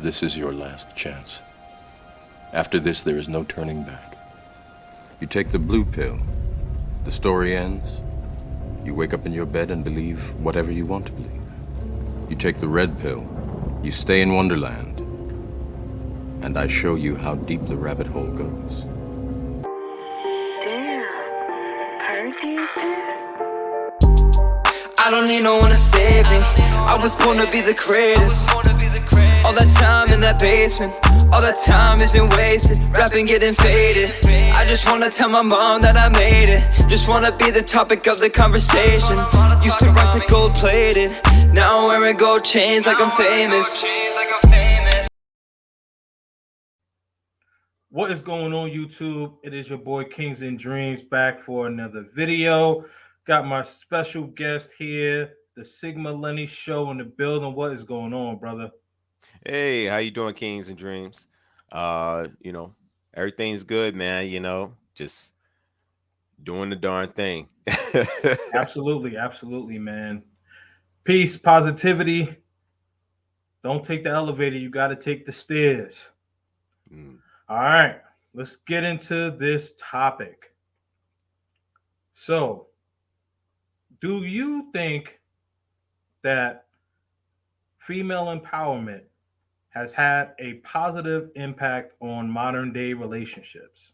This is your last chance. After this, there is no turning back. You take the blue pill, the story ends. You wake up in your bed and believe whatever you want to believe. You take the red pill, you stay in Wonderland, and I show you how deep the rabbit hole goes. Damn, Perk did this? I don't need no one to save me. I was born to be the greatest. All that time in that basement, all that time isn't wasted. Rapping getting faded. I just wanna tell my mom that I made it. Just wanna be the topic of the conversation. Used to rock the gold plated. Now I'm wearing gold chains like I'm famous. What is going on, YouTube? It is your boy Kings and Dreams back for another video. Got my special guest here, the TheSigmaLennyShow in the building. What is going on, brother? Hey, how you doing, Kings and Dreams? Everything's good, man, just doing the darn thing. Absolutely, man. Peace, positivity. Don't take the elevator. You got to take the stairs. All right, let's get into this topic. So, do you think that female empowerment has had a positive impact on modern day relationships?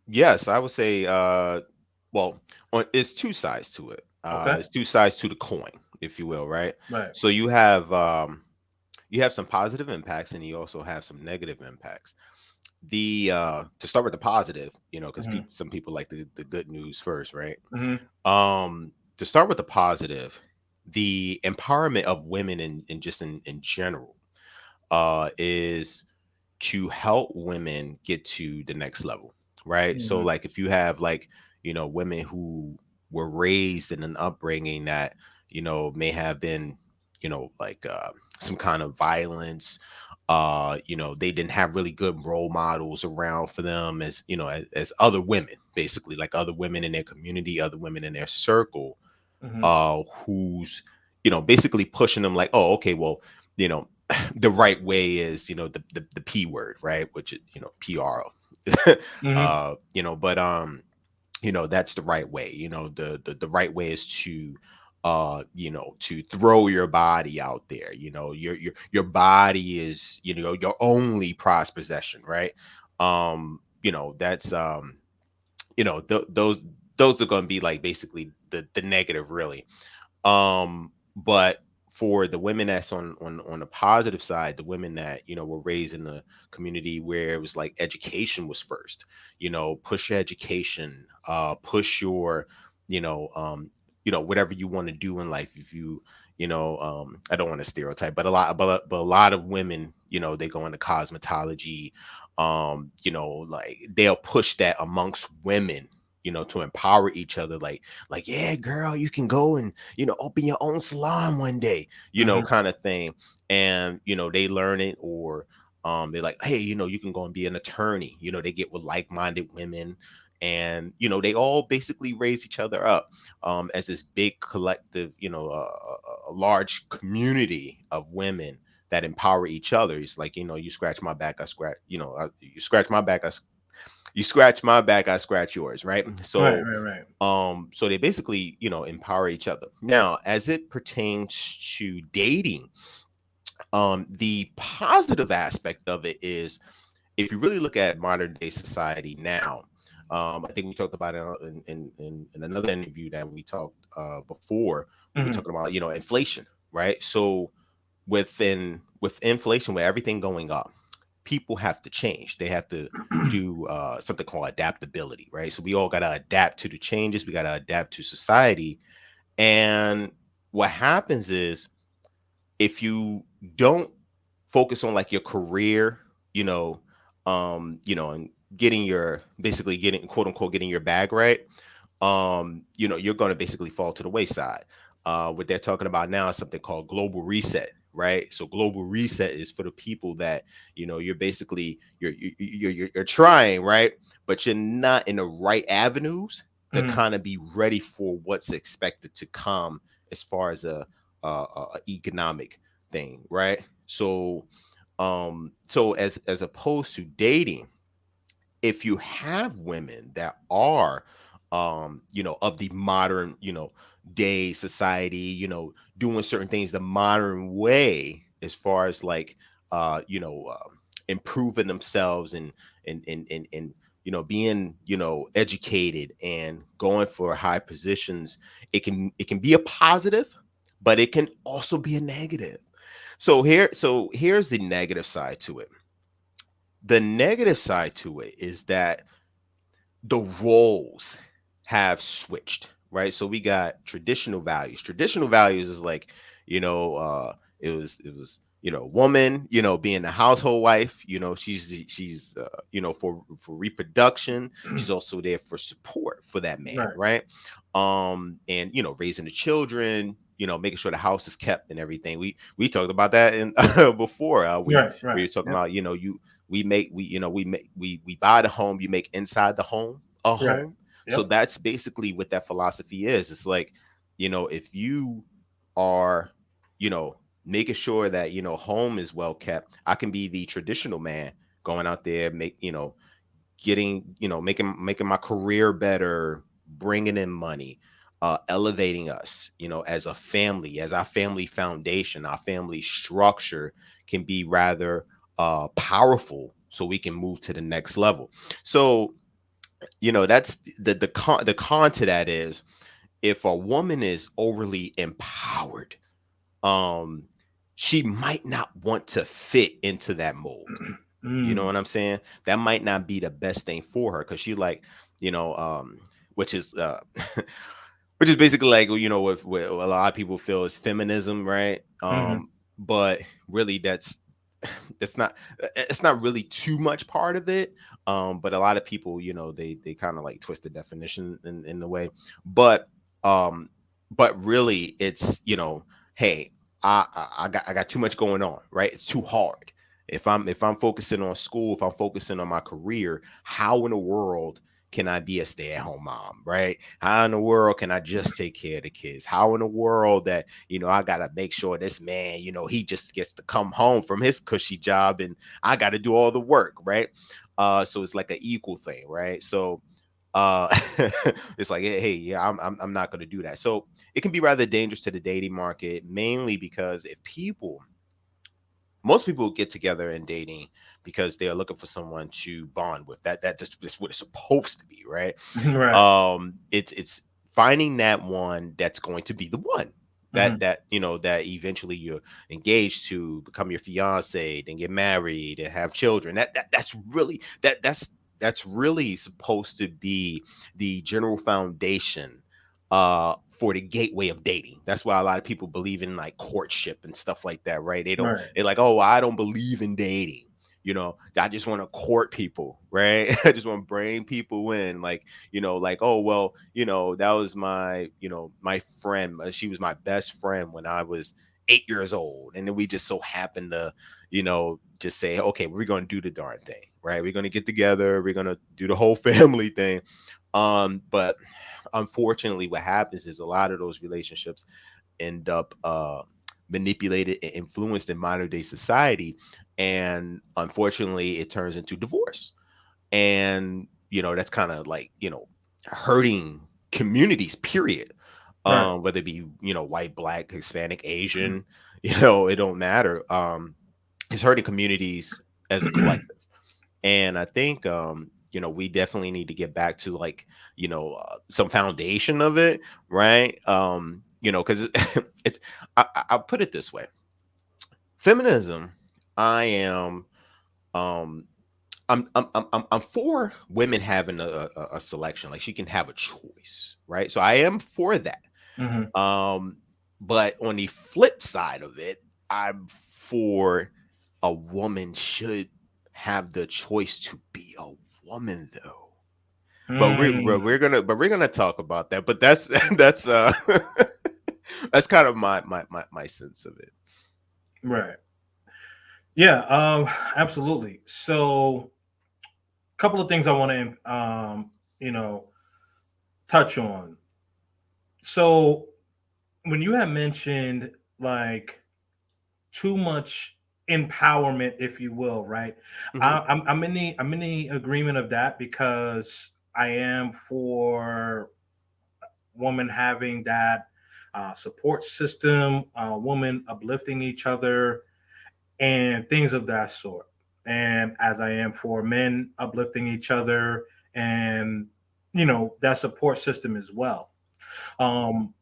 Yes, I would say well, it's two sides to it. Okay. It's two sides to the coin, if you will, right? Right. So you have some positive impacts and you also have some negative impacts. The to start with the positive, because some people like the good news first, right? To start with the positive, the empowerment of women in just in general is to help women get to the next level, right? So like if you have women who were raised in an upbringing that may have been some kind of violence, they didn't have really good role models around for them as other women, basically, like other women in their community, other women in their circle, who's basically pushing them like, oh, okay, well, the right way is the P word, right, which is PRO. But that's the right way. The right way is to to throw your body out there. Your body is your only prized possession, right? That's those are going to be like basically the negative, really. But for the women that's on the positive side, the women that were raised in the community where it was like education was first, push your education, push your whatever you want to do in life. If you I don't want to stereotype, but a lot of women, they go into cosmetology, like they'll push that amongst women, to empower each other, like, yeah, girl, you can go and open your own salon one day, kind of thing. And they learn it, or they're like, hey, you can go and be an attorney. They get with like-minded women, and they all basically raise each other up as this big collective, a large community of women that empower each other. It's like, you scratch my back, I scratch, you scratch my back, you scratch my back, I scratch yours, right? So Right. so they basically empower each other. Now, as it pertains to dating, the positive aspect of it is, if you really look at modern day society now, I think we talked about it in another interview that we talked before. We were talking about inflation, right? So with inflation, with everything going up, people have to change. They have to do something called adaptability, right? So we all got to adapt to the changes. We got to adapt to society. And what happens is, if you don't focus on like your career, and getting quote unquote getting your bag right, you're going to basically fall to the wayside. What they're talking about now is something called global reset, right? So global reset is for the people that you're basically you're trying, right, but you're not in the right avenues to kind of be ready for what's expected to come as far as a economic thing, right? So so as opposed to dating, if you have women that are of the modern day society, doing certain things the modern way, as far as like improving themselves and being educated and going for high positions, it can be a positive, but it can also be a negative. So here's the negative side to it. The negative side to it is that the roles have switched, right? So we got traditional values. Traditional values is like, it was woman, being a household wife. She's for reproduction. She's also there for support for that man, Right. right? And raising the children, making sure the house is kept and everything. We talked about that in before. Right. We Right. were talking Yep. about, we buy the home, you make inside the home a Right. home. So Yep. that's basically what that philosophy is. It's like, if you are, you know making sure that home is well kept, I can be the traditional man going out there, getting, making my career better, bringing in money, elevating us, as a family, as our family foundation, our family structure can be rather powerful, so we can move to the next level. So, that's the con to that is, if a woman is overly empowered, um, she might not want to fit into that mold. You know Mm. what I'm saying? That might not be the best thing for her, because she like, you know, um, which is which is basically like, what a lot of people feel is feminism, right? Hmm. But really, it's not really too much part of it. But a lot of people, they kind of like twist the definition in the way. But um, but really, it's, hey, I got too much going on, right? It's too hard. If I'm focusing on school, if I'm focusing on my career, how in the world can I be a stay-at-home mom, right? How in the world can I just take care of the kids? How in the world that, I gotta make sure this man, he just gets to come home from his cushy job and I gotta do all the work, right? So it's like an equal thing, right? So uh it's like, hey, yeah, I'm not gonna do that. So it can be rather dangerous to the dating market, mainly because if people most people get together in dating because they are looking for someone to bond with. That just is what it's supposed to be, right? Right. It's finding that one that's going to be the one Hmm. that eventually you're engaged to, become your fiance, then get married and have children. That's really supposed to be the general foundation for the gateway of dating. That's why a lot of people believe in like courtship and stuff like that, right? Right. They're like, oh, I don't believe in dating. I just want to court people, right? I just want to bring people in, like, like, oh, well, that was my friend. She was my best friend when I was 8 years old. And then we just so happened to, just say, okay, we're going to do the darn thing, right? We're going to get together. We're going to do the whole family thing. But unfortunately, what happens is a lot of those relationships end up manipulated and influenced in modern day society. And unfortunately, it turns into divorce. And, that's kind of like, hurting communities, period. Right. Whether it be, white, black, Hispanic, Asian, it don't matter. It's hurting communities as a collective. And I think, we definitely need to get back to like, some foundation of it, right? Because it's, I'll put it this way: feminism. I am, um, I'm for women having a selection, like she can have a choice, right? So I am for that. Hmm. Um, but on the flip side of it, I'm for a woman should have the choice to be a woman, though. Mm. We're gonna talk about that. But that's that's that's kind of my sense of it. Right. Yeah. Absolutely. So, a couple of things I want to, you know, touch on. So, when you had mentioned like too much empowerment, if you will, right? Hmm. I'm in the agreement of that because I am for women having that support system, women uplifting each other, and things of that sort. And as I am for men uplifting each other and that support system as well. Um,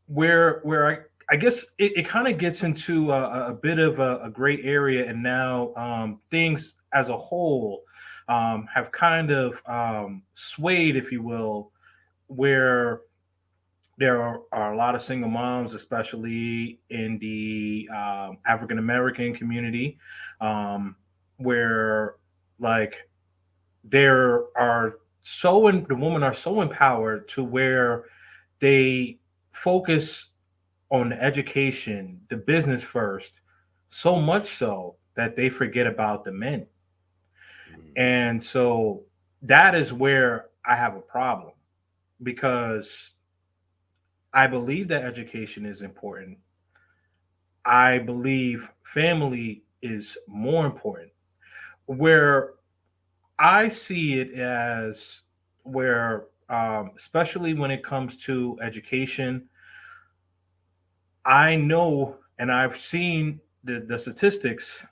where I guess it kind of gets into a bit of a gray area, and now things as a whole have kind of swayed, if you will, where there are a lot of single moms, especially in the African American community, um, where like there are the women are so empowered to where they focus on the education, the business first, so much so that they forget about the men. And so that is where I have a problem because I believe that education is important. I believe family is more important. Where I see it as where, especially when it comes to education, I know and I've seen the statistics.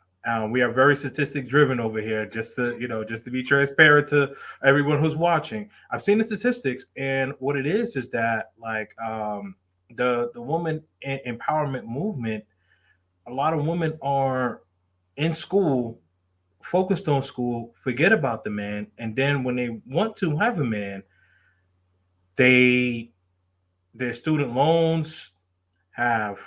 We are very statistic driven over here. Just to be transparent to everyone who's watching, I've seen the statistics, and what it is that like the woman empowerment movement. A lot of women are in school, focused on school, forget about the man, and then when they want to have a man, they their student loans have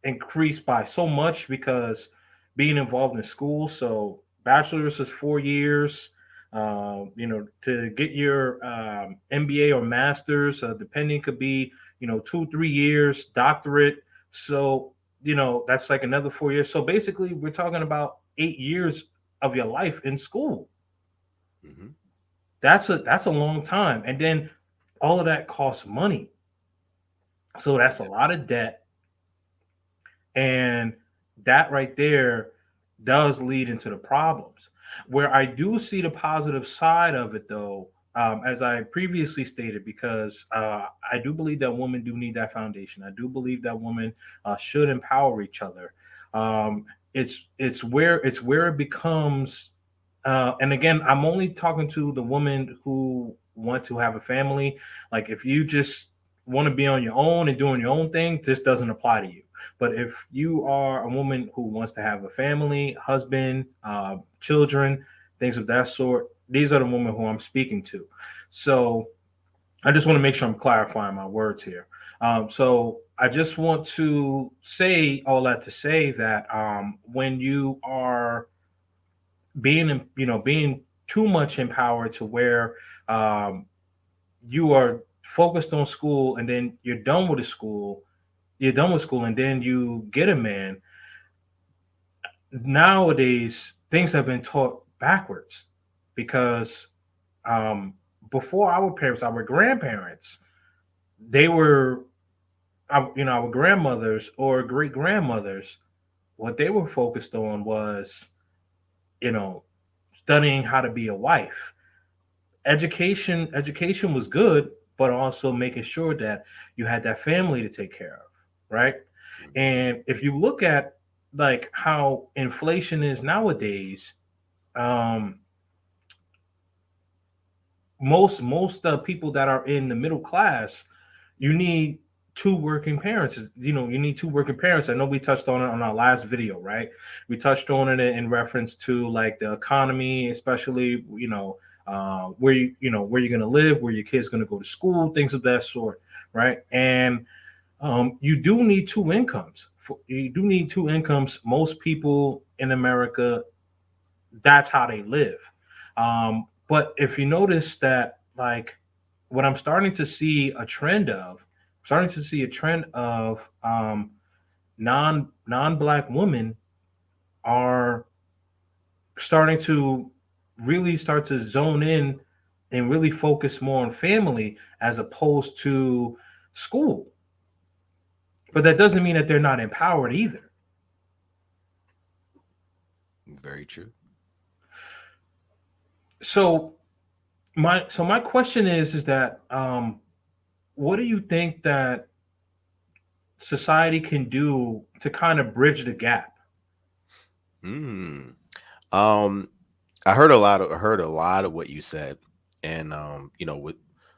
increased by so much because being involved in school. So bachelor's is 4 years. To get your MBA or master's, depending, could be 2 3 years. Doctorate, so that's like another 4 years. So basically, we're talking about 8 years of your life in school. Hmm. That's a long time, and then all of that costs money. So that's a lot of debt. And that right there does lead into the problems. Where I do see the positive side of it, though, as I previously stated, because I do believe that women do need that foundation. I do believe that women should empower each other. Um, it's where it becomes, and again, I'm only talking to the women who want to have a family. Like, if you just want to be on your own and doing your own thing, this doesn't apply to you. But if you are a woman who wants to have a family, husband, children, things of that sort, these are the women who I'm speaking to. So I just want to make sure I'm clarifying my words here. So I just want to say all that to say that when you are being too much empowered to where um, you are focused on school and then you're done with school and then you get a man. Nowadays things have been taught backwards because um, before our parents, our grandparents, they were our grandmothers or great grandmothers, what they were focused on was you know studying how to be a wife. Education was good, but also making sure that you had that family to take care of, right? And if you look at like how inflation is nowadays, um most people that are in the middle class, you need two working parents. You need two working parents. I know we touched on it on our last video, right? We touched on it in reference to like the economy, especially where you're going to live, where your kids going to go to school, things of that sort, right? And you do need two incomes. You do need two incomes. Most people in America, that's how they live. But if you notice that, like, what I'm starting to see a trend of, non black women are starting to really start to zone in and really focus more on family as opposed to school. But that doesn't mean that they're not empowered either. Very true. So my question is that what do you think that society can do to kind of bridge the gap? Mm. Um, I heard a lot of what you said, and with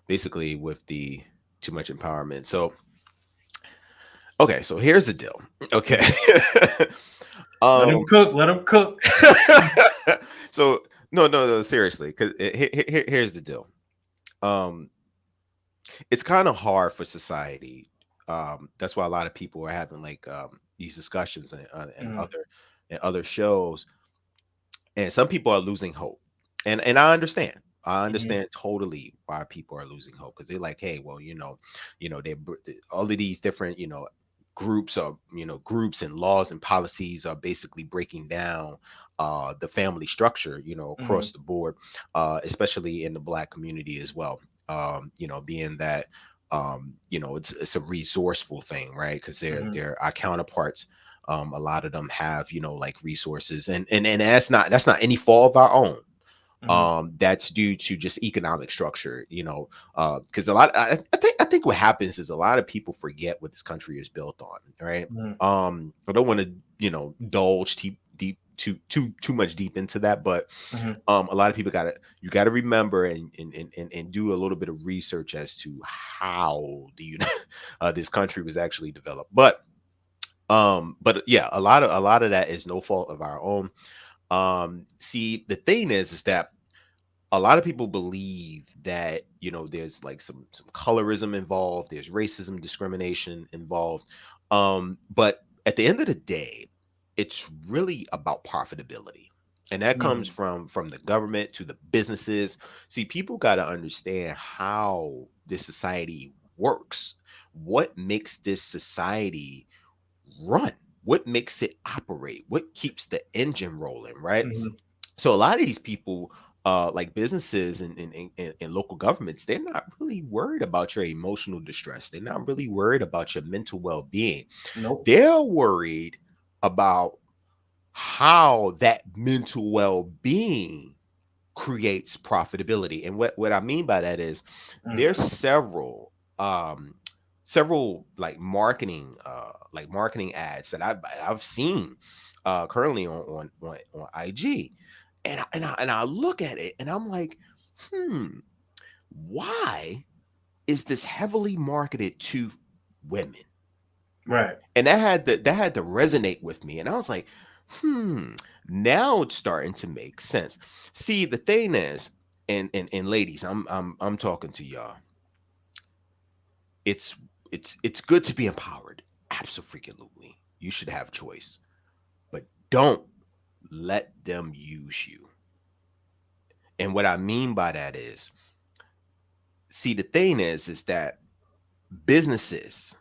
basically with the too much empowerment. So okay, so here's the deal. Okay. Let him um cook. Let him cook. so no, seriously, because here's the deal. Um it's kind of hard for society. That's why a lot of people are having like these discussions and Mm, other shows, and some people are losing hope, and I understand. I mhm, understand totally why people are losing hope, because they're like, hey, well, all of these different, groups and laws and policies are basically breaking down the family structure, mhm, across the board, especially in the Black community as well. Being that it's a resourceful thing, right? Because mhm, they're our counterparts. A lot of them have, like, resources, and that's not any fault of our own. mhm, That's due to just economic structure, because I think what happens is a lot of people forget what this country is built on, right? mhm, I don't want to, indulge too much deep into that, but mhm, a lot of people you gotta remember and do a little bit of research as to how this country was actually developed. But yeah, a lot of that is no fault of our own. See, the thing is that a lot of people believe that, there's like some colorism involved, there's racism, discrimination involved. But at the end of the day, it's really about profitability, and that comes mhm. from the government to the businesses. See, people got to understand how this society works. What makes this society run? What makes it operate? What keeps the engine rolling, right? Mhm. So a lot of these people, like businesses and local governments, they're not really worried about your emotional distress. They're not really worried about your mental well-being. Nope. They're worried about how that mental well-being creates profitability. And what I mean by that is Mm, there's several like marketing ads that I've seen currently on IG. And I look at it and I'm like, why is this heavily marketed to women? right. And that had to resonate with me. And I was like, hmm, now it's starting to make sense. See, the thing is, and ladies, I'm talking to y'all. It's it's good to be empowered. Absolutely. You should have choice. But don't let them use you. And what I mean by that is, see, the thing is that businesses,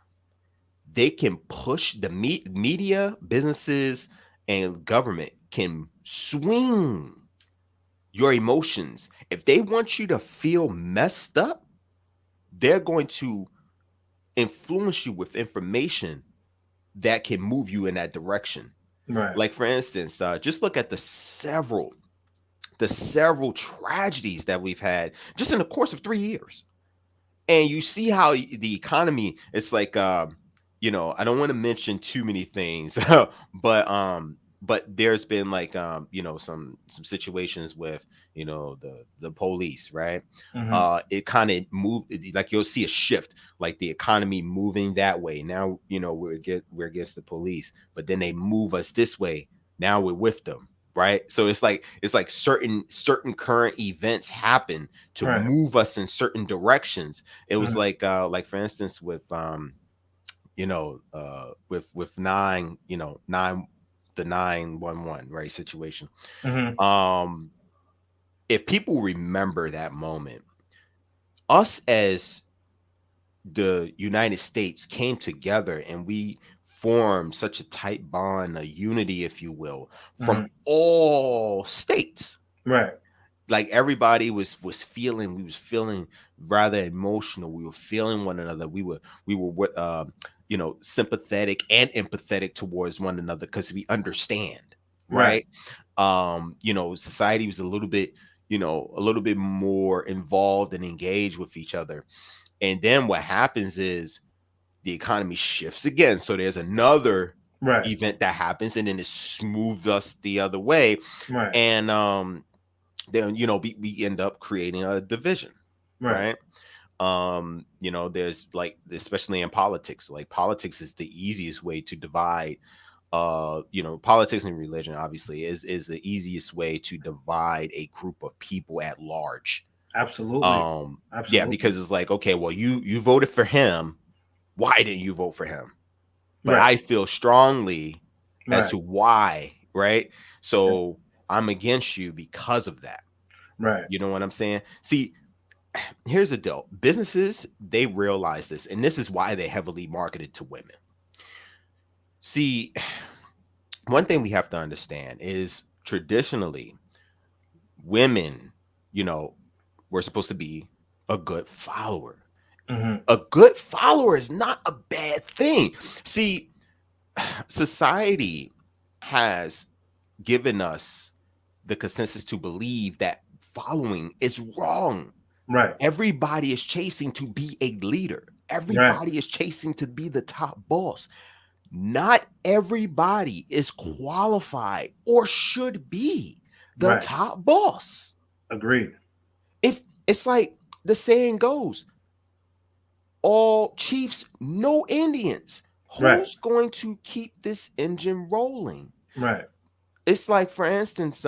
they can push the media, businesses, and government can swing your emotions. If they want you to feel messed up, they're going to influence you with information that can move you in that direction. Right. Like, for instance, just look at the several tragedies that we've had just in the course of 3 years, and you see how the economy, it's like, I don't want to mention too many things, but there's been like, some situations with, the police, right? Mhm. It kind of moved, like, you'll see a shift, like the economy moving that way. Now, we're against the police, but then they move us this way, now we're with them, right? So it's like certain current events happen to Right. move us in certain directions. It was Mhm. like, for instance, with nine, the 911, right, situation. Mhm. Um, if people remember that moment, us as the United States came together and we formed such a tight bond, a unity, if you will, from Mhm. all states. Right. Like, everybody we was feeling rather emotional. We were feeling one another. We were sympathetic and empathetic towards one another, because we understand, right? You know, society was a little bit, you know, a little bit more involved and engaged with each other. And then what happens is the economy shifts again. So there's another Right. event that happens, and then it smooths us the other way. Right. And then, you know, we end up creating a division, Right. right? You know, there's like, especially in politics, like politics is the easiest way to divide. You know, politics and religion obviously is the easiest way to divide a group of people at large. Absolutely. Yeah, Absolutely. because it's like, okay, well, you voted for him, why didn't you vote for him? But Right. I feel strongly as Right. to why, right? So I'm against you because of that. Right. You know what I'm saying? See, here's the deal. Businesses, they realize this, and this is why they heavily marketed to women. See, one thing we have to understand is traditionally women, you know, were supposed to be a good follower. Mm-hmm. A good follower is not a bad thing. See, society has given us the consensus to believe that following is wrong. Right. Everybody is chasing to be a leader. Right. Everybody is chasing to be the top boss. Not everybody is qualified or should be the Right. top boss. Agreed. If it's like the saying goes, all chiefs, no Indians. Right. Who's going to keep this engine rolling? Right. It's like, for instance,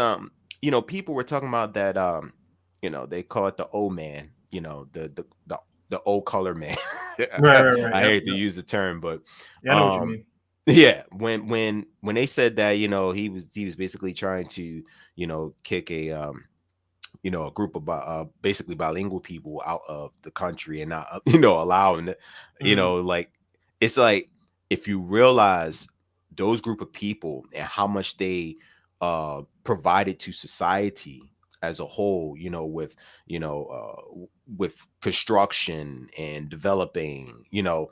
you know, people were talking about that, you know, they call it the O man, you know, the O color man. Right. Right. Right. I Yep. hate to Yep. use the term, but Yeah, I know what you mean. yeah, when they said that, you know, he was basically trying to, you know, kick a you know, a group of basically bilingual people out of the country and not, you know, allowing, you Mm-hmm. know, like, it's like, if you realize those group of people and how much they provided to society as a whole, you know, with, you know, with construction and developing, you know,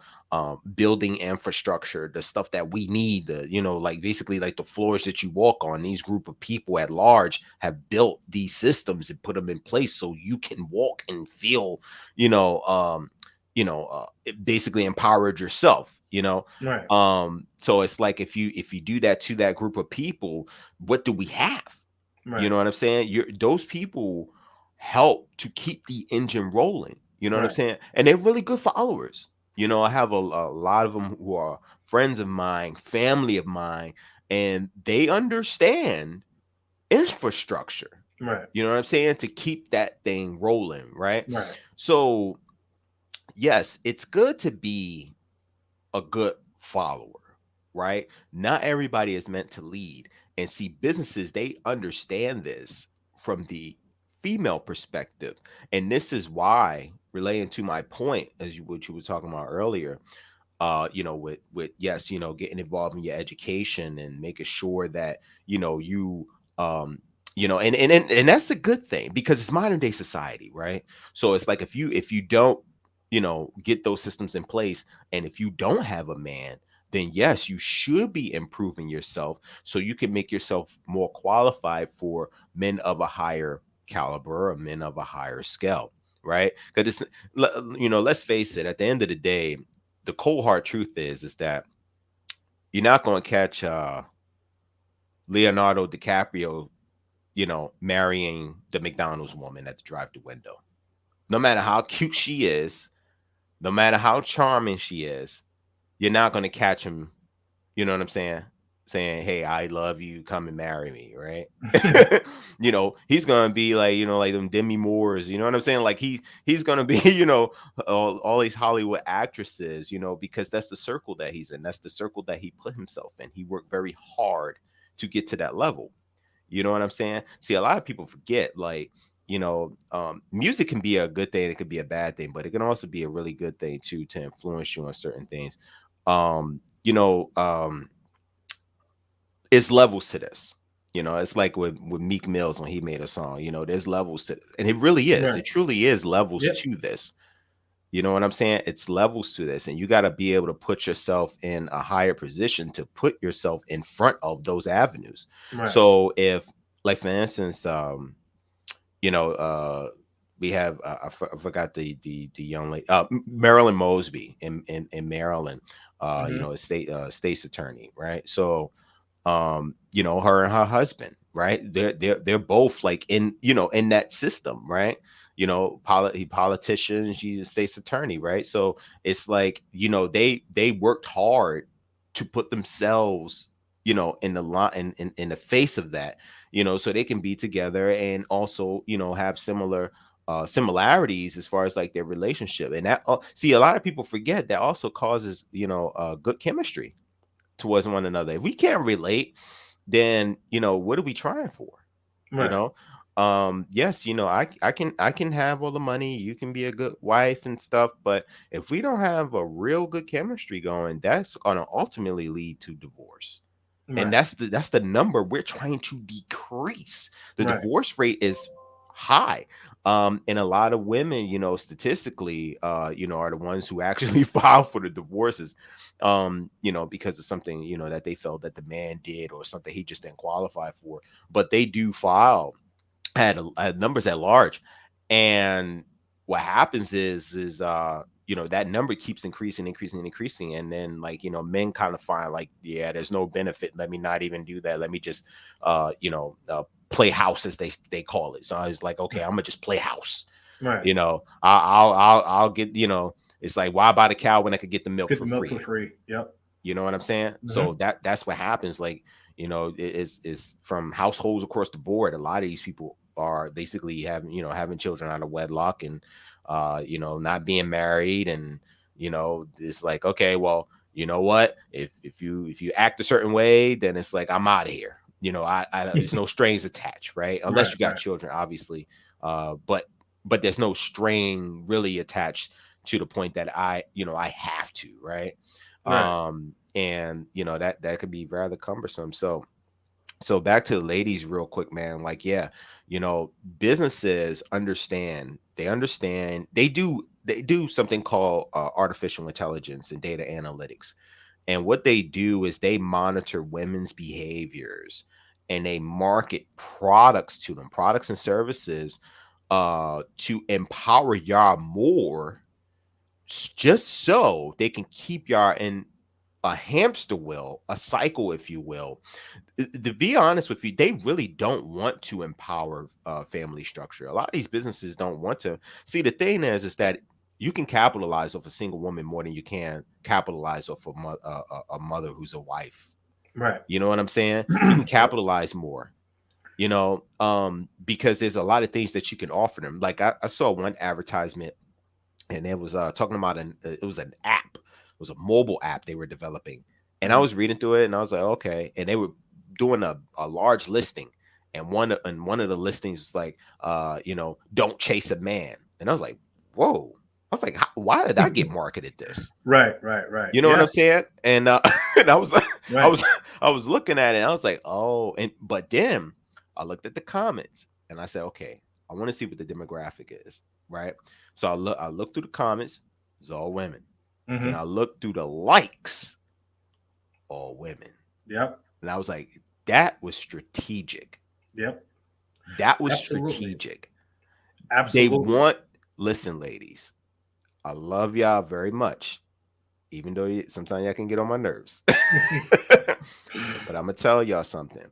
building infrastructure, the stuff that we need, the, you know, like basically like the floors that you walk on, these group of people at large have built these systems and put them in place so you can walk and feel, you know, basically empowered yourself, you know. Right. So it's like, if you do that to that group of people, what do we have? You Right. know what I'm saying? Those people help to keep the engine rolling. You know what I'm Right. saying? And they're really good followers. You know, I have a lot of them who are friends of mine, family of mine, and they understand infrastructure. Right. You know what I'm saying? To keep that thing rolling, right? Right. So, yes, it's good to be a good follower, right? Not everybody is meant to lead. And see, businesses, they understand this from the female perspective. And this is why, relating to my point, as what you were talking about earlier, you know, with yes, you know, getting involved in your education and making sure that, you know, you you know, and that's a good thing because it's modern day society, right? So it's like, if you don't, you know, get those systems in place, and if you don't have a man, then yes, you should be improving yourself so you can make yourself more qualified for men of a higher caliber or men of a higher scale, right? Because it's, you know, let's face it, at the end of the day, the cold hard truth is that you're not going to catch Leonardo DiCaprio, you know, marrying the McDonald's woman at the drive-through window. No matter how cute she is, no matter how charming she is, you're not going to catch him, you know what I'm saying? Saying, "Hey, I love you, come and marry me," right? You know, he's gonna be like, you know, like them Demi Moores, you know what I'm saying? Like he's gonna be, you know, all these Hollywood actresses, you know, because that's the circle that he's in. That's the circle that he put himself in. He worked very hard to get to that level. You know what I'm saying? See, a lot of people forget, like, you know, music can be a good thing, it could be a bad thing, but it can also be a really good thing too, to influence you on certain things. You know, it's levels to this. You know, it's like with Meek Mills when he made a song. You know, there's levels to this, and it really is. Right. It truly is levels Yep. to this. You know what I'm saying? It's levels to this, and you got to be able to put yourself in a higher position to put yourself in front of those avenues. Right. So if, like, for instance, you know, we have I forgot the young lady, Marilyn Mosby in Maryland, you Mm-hmm. know, a state's attorney, right? So you know, her and her husband, right? They're both like in, you know, in that system, right? You know, he politician, she's a state's attorney, right? So it's like, you know, they worked hard to put themselves, you know, in the line, in the face of that, you know, so they can be together and also, you know, have similarities as far as like their relationship. And that, see, a lot of people forget that also causes, you know, good chemistry towards one another. If we can't relate, then, you know, what are we trying for? You Right. know, yes, you know, I can have all the money, you can be a good wife and stuff, but if we don't have a real good chemistry going, that's gonna ultimately lead to divorce. And Right. that's the number we're trying to decrease. The Right. divorce rate is high. And a lot of women, you know, statistically, you know, are the ones who actually file for the divorces, you know, because of something, you know, that they felt that the man did or something he just didn't qualify for. But they do file at numbers at large. And what happens is you know, that number keeps increasing, and then, like, you know, men kind of find like, yeah, there's no benefit, let me not even do that, let me just you know, play house, as they call it. So I was like, okay, I'm gonna just play house. Right. You know, I'll get, you know, it's like, why buy the cow when I could get the milk Get the for milk for free? free. Yep. You know what I'm saying? So Mm-hmm. that's what happens. Like, you know, it's from households across the board. A lot of these people are basically having, you know, having children out of wedlock, and you know, not being married. And, you know, it's like, okay, well, you know what? If you act a certain way, then it's like, I'm out of here. You know, I there's no strings attached, right? Unless Right. you got Right. children, obviously. But there's no string really attached to the point that you know, I have to, right? Right. And, you know, that could be rather cumbersome. So back to the ladies real quick, man. Like, yeah, you know, businesses understand, they do something called artificial intelligence and data analytics. And what they do is they monitor women's behaviors, and they market products to them, products and services, to empower y'all more, just so they can keep y'all in a hamster wheel, a cycle, if you will. To be honest with you, they really don't want to empower family structure. A lot of these businesses don't want to. See, the thing is that you can capitalize off a single woman more than you can capitalize off a mother who's a wife. Right. You know what I'm saying? You can Yep. capitalize more, you know, because there's a lot of things that you can offer them. Like, I saw one advertisement, and it was talking about it was an app. It was a mobile app they were developing. And I Mhm. was reading through it, and I was like, okay. And they were doing a large listing. And one of the listings was like, you know, don't chase a man. And I was like, whoa. I was like, why did I get marketed this? Right. Right. Right. You know what Yeah. I'm saying? And and I was like, I Right. was I was looking at it, and I was like, oh. And but then I looked at the comments, and I said, okay, I want to see what the demographic is, right? So I looked through the comments, it's all women. Then I Mm-hmm. looked through the likes, all women. Yep. And I was like, that was strategic. Yep. That was Absolutely. strategic. They Absolutely. want, listen, ladies, I love y'all very much, even though sometimes y'all can get on my nerves. But I'm gonna tell y'all something.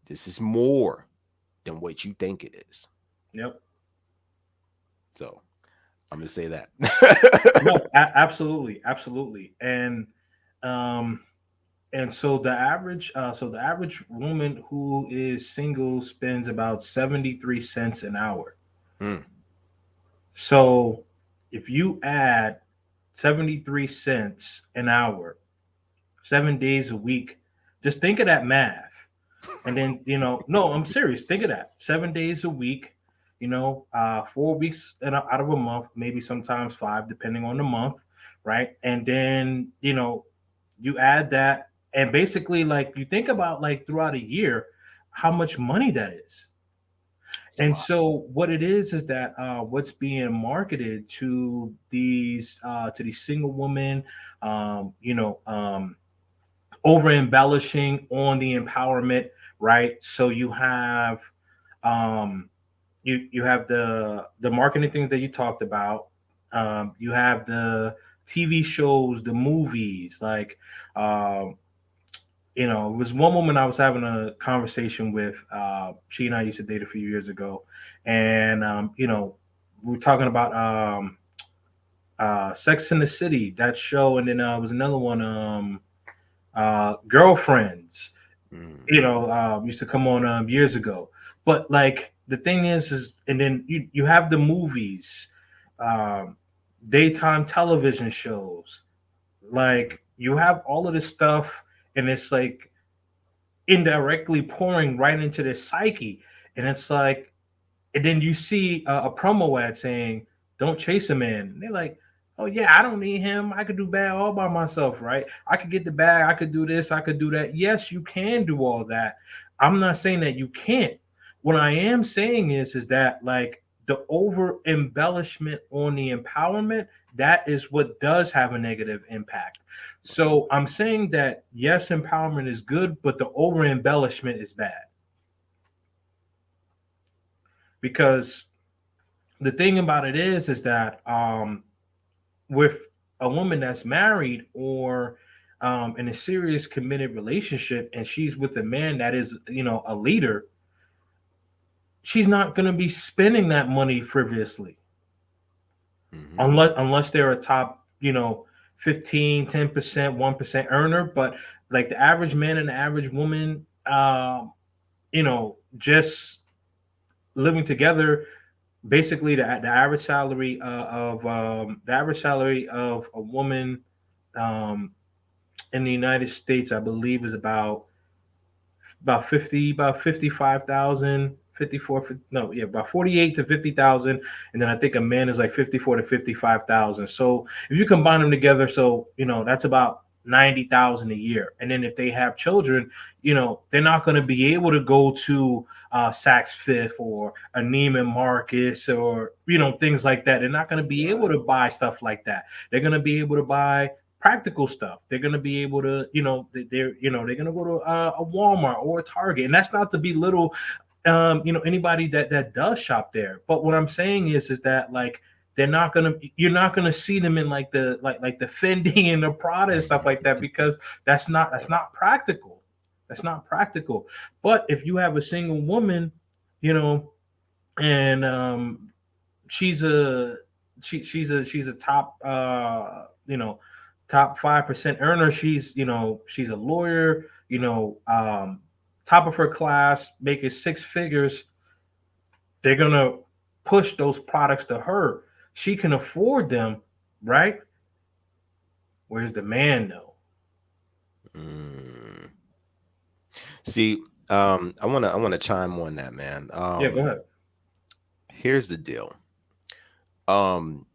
This is more than what you think it is. Yep. So I'm gonna say that. No, absolutely, absolutely. Um and so the average woman who is single spends about 73 cents an hour. Mm, So if you add 73 cents an hour, 7 days a week, just think of that math. And then, no, I'm serious. Think of that. 7 days a week, 4 weeks out of a month, maybe sometimes five, depending on the month, right? And then, you add that, and basically, like, you think about, like, throughout a year, how much money that is. And so what it is that what's being marketed to these single women, you know, over embellishing on the empowerment, right? So um, you have the marketing things that you talked about. You have the TV shows, the movies, like um, you know, it was one woman I was having a conversation with. She and I used to date a few years ago, and you know, we were talking about Sex in the City, that show, and then was another one, Girlfriends. Mm. You know, used to come on years ago. But like the thing is, and then you have the movies, um, daytime television shows. Like you have all of this stuff, and it's like indirectly pouring right into their psyche, and it's like, and then you see a promo ad saying, "Don't chase a man." And they're like, "Oh yeah, I don't need him. I could do bad all by myself, right? I could get the bag. I could do this. I could do that." Yes, you can do all that. I'm not saying that you can't. What I am saying is that like the over embellishment on the empowerment, that is what does have a negative impact. So I'm saying that yes, empowerment is good, but the over embellishment is bad because the thing about it is that with a woman that's married or in a serious committed relationship and she's with a man that is, you know, a leader, she's not going to be spending that money frivolously Mm-hmm. unless they're a top, you know, 15, 10%, 1% earner. But like the average man and the average woman, you know, just living together, basically the average salary of the average salary of a woman um, in the United States, I believe, is about 55,000, 54, no, yeah, about 48 to 50,000, and then I think a man is like 54 to 55,000. So if you combine them together, so you know that's about 90,000 a year. And then if they have children, you know they're not going to be able to go to Saks Fifth or a Neiman Marcus or you know things like that. They're not going to be able to buy stuff like that. They're going to be able to buy practical stuff. They're going to be able to, you know, they're going to go to a Walmart or a Target, and that's not to belittle, you know, anybody that does shop there. But what I'm saying is that like you're not gonna see them in like the Fendi and the Prada and stuff like that because that's not practical. That's not practical. But if you have a single woman, you know, and she's a she's a top you know top 5% earner. She's you know she's a lawyer, you know, top of her class, making six figures. They're gonna push those products to her. She can afford them, right? Where's the man though? Mm. See, I wanna chime on that, man. Yeah, go ahead. Here's the deal. Um,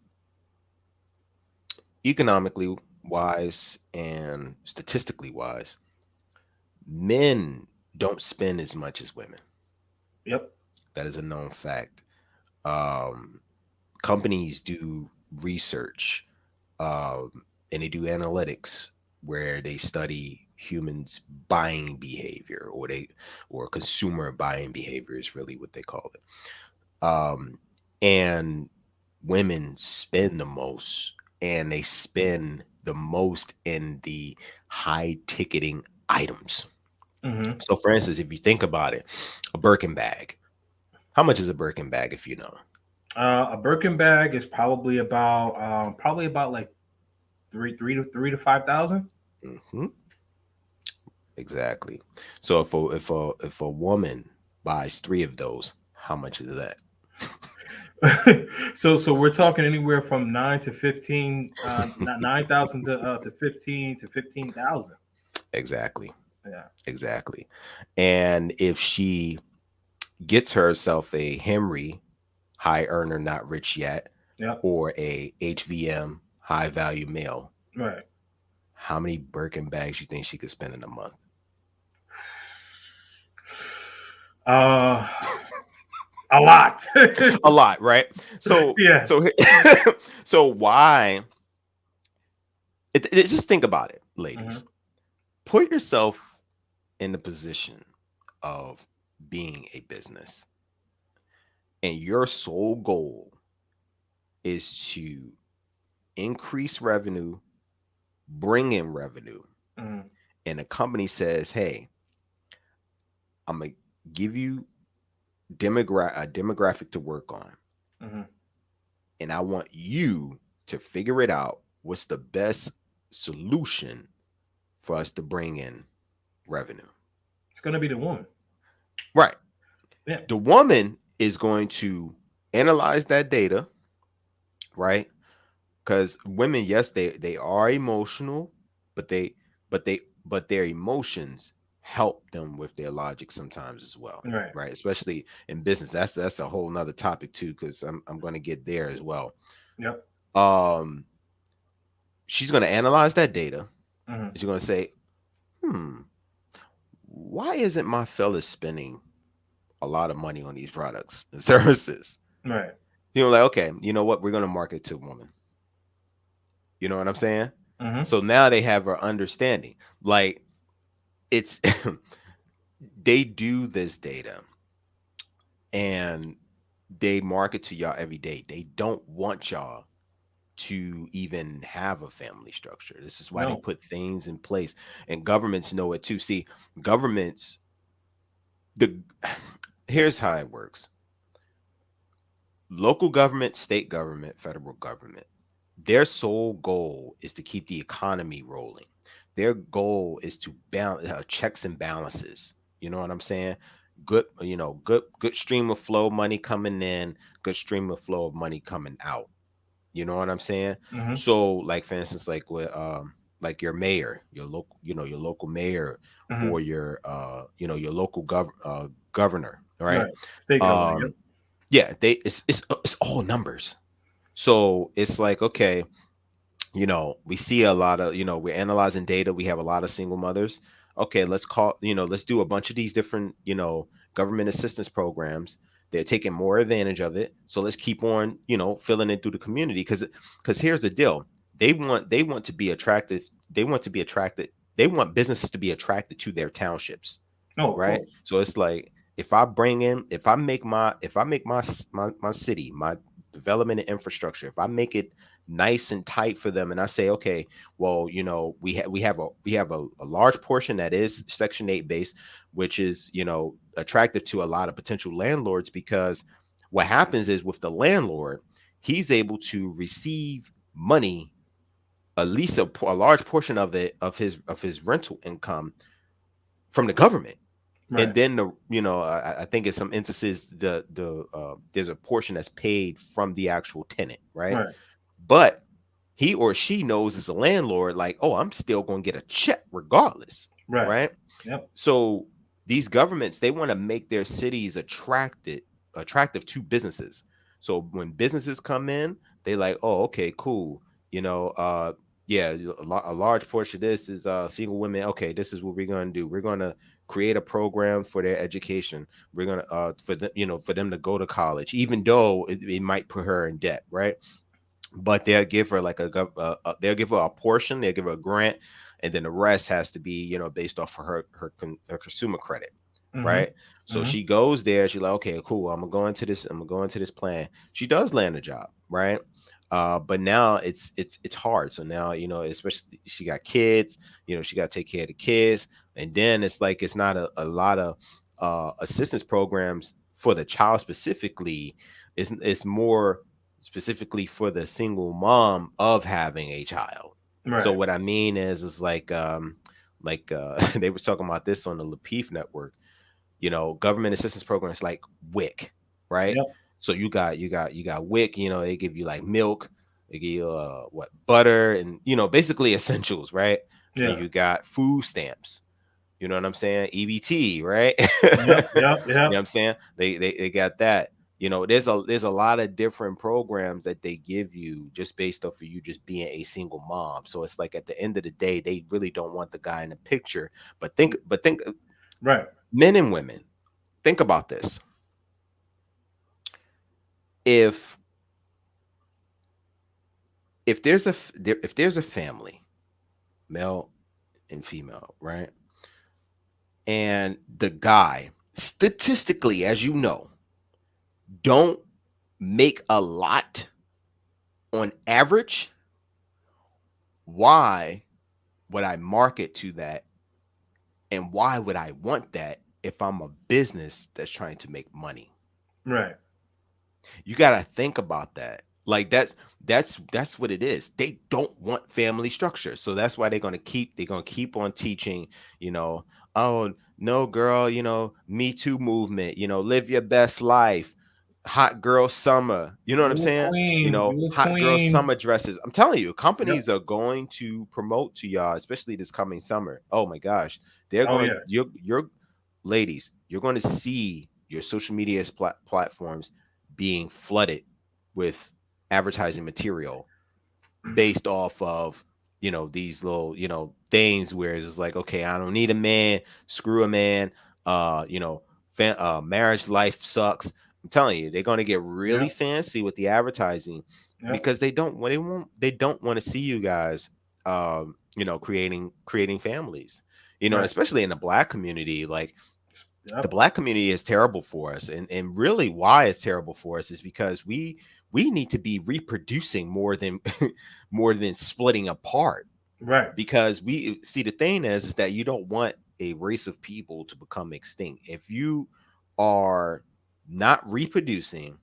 Economically wise and statistically wise, men don't spend as much as women. Yep. That is a known fact. Um, Companies do research, and they do analytics where they study humans buying behavior, or consumer buying behavior is really what they call it. And women spend the most, and they spend the most in the high ticketing items. Mm-hmm. So for instance, if you think about it, a Birkin bag, how much is a Birkin bag, if you know? A Birkin bag is probably about like three to 5,000. Hmm. Exactly. So if a woman buys three of those, how much is that? So we're talking anywhere from 9 to 15, not 9,000 to 15,000. Exactly. Yeah. Exactly. And if she gets herself a Henry, high earner, not rich yet, Yep. or a HVM, high value male, Right. how many Birkin bags you think she could spend in a month? Uh, A lot. A lot, right? So Yeah. so so why just think about it, Hmm. ladies. Put yourself in the position of being a business, and your sole goal is to increase revenue, bring in revenue, Hmm. and the company says, "Hey, I'm gonna give you a demographic to work on, Hmm. and I want you to figure it out. What's the best solution for us to bring in revenue?" It's gonna be the woman. Right. Yeah. The woman is going to analyze that data, right? Because women, yes, they are emotional, but but their emotions help them with their logic sometimes as well, Right. right? Especially in business. That's a whole nother topic too, because I'm going to get there as well. Yep. Um, she's going to analyze that data. Hmm. And she's going to say, hmm, why isn't my fellas spending a lot of money on these products and services? Right. Like, okay, you know what? We're going to market to women. You know what I'm saying? Hmm. So now they have her understanding. Like, it's they do this data and they market to y'all every day. They don't want y'all to even have a family structure. This is why they No. put things in place, and governments know it too. See, governments, the here's how it works: local government, state government, federal government. Their sole goal is to keep the economy rolling. Their goal is to balance checks and balances. You know what I'm saying? Good, good stream of flow money coming in, good stream of flow of money coming out. You know what I'm saying? Hmm. So, like for instance, like your mayor, your local mayor, Hmm. or your local governor, right? Right. State government. Yep. Um, yeah, it's all numbers. So it's like, okay, we see a lot of, we're analyzing data. We have a lot of single mothers. Okay, let's do a bunch of these different, government assistance programs. They're taking more advantage of it. So let's keep on, filling it through the community. Because here's the deal. They want to be attractive. They want to be attracted. They want businesses to be attracted to their townships, Oh, of right? course. So it's like, if I make my city, my development and infrastructure, if I make it nice and tight for them, and I say, okay, well, we have a large portion that is Section 8 based, which is, attractive to a lot of potential landlords, because what happens is, with the landlord, he's able to receive money, at least a large portion of it, of his rental income, from the government. And Right. then I think in some instances, there's a portion that's paid from the actual tenant, right? Right. But he or she knows, as a landlord, like, oh, I'm still going to get a check regardless, Right. right? Yep. So these governments, they want to make their cities attractive to businesses. So when businesses come in, they like, oh, okay, cool. Yeah, a large portion of this is single women. Okay, this is what we're going to do. We're going to create a program for their education. We're going to for them to go to college, even though it might put her in debt, right? But they'll give her like they'll give her a portion, they'll give her a grant, and then the rest has to be, based off of her consumer credit, Hmm. right? So Hmm. she goes there, she's like, okay, cool, I'm gonna go into this plan. She does land a job, right? But now it's hard. So now, especially, she got kids, she got to take care of the kids. And then it's like, it's not a lot of assistance programs for the child specifically. It's more specifically for the single mom of having a child. So Right. what I mean is they were talking about this on the Lapeef network. Government assistance programs like WIC, right? Yep. So you got WIC. They give you like milk, they give you what, butter, and basically essentials, right? And Yeah. you got food stamps. You know what I'm saying? EBT, right? Yep. Yep. You know what Yep. I'm saying? They got that. There's a lot of different programs that they give you, just based off of you just being a single mom. So it's like, at the end of the day, they really don't want the guy in the picture. But think, Right. men and women, think about this. if if there's a family, male and female, right? And the guy, statistically, as you know, don't make a lot on average, why would I market to that? And why would I want that if I'm a business that's trying to make money? Right. You got to think about that. Like that's what it is. They don't want family structure. So that's why they're going to keep on teaching, you know, oh, no girl, me too movement, live your best life. Hot girl summer. You know what I'm You a saying? queen. You a Hot girl queen. summer dresses. I'm telling you, Yep. companies are going to promote to y'all, especially this coming summer. Oh my gosh. They're Oh going yeah. you're ladies, you're going to see your social media platforms being flooded with advertising material based off of these little things where it's just like, okay, I don't need a man, screw a man, marriage life sucks. I'm telling you, they're going to get really Yep. fancy with the advertising Yep. because they don't want to see you guys creating families, and Right. especially in the black community. Like, the Yep. black community is terrible for us, and really why it's terrible for us is because we need to be reproducing more than more than splitting apart, Right. because we see, the thing is that you don't want a race of people to become extinct if you are not reproducing.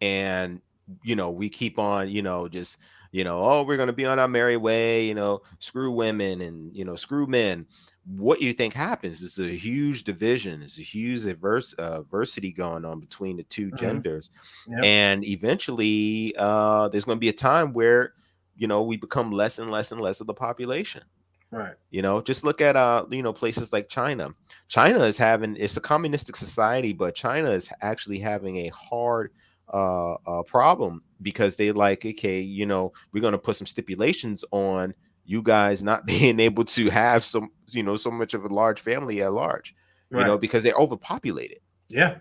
And we keep on just oh, we're going to be on our merry way, screw women and screw men. What you think happens is a huge division, is a huge adversity going on between the two Hmm. genders. Yep. And eventually there's going to be a time where we become less and less and less of the population. Right. Just look at places like China. It's a communistic society, but China is actually having a hard problem because they like, okay, we're going to put some stipulations on you guys not being able to have so much of a large family at large, Right. because they're overpopulated. Yeah.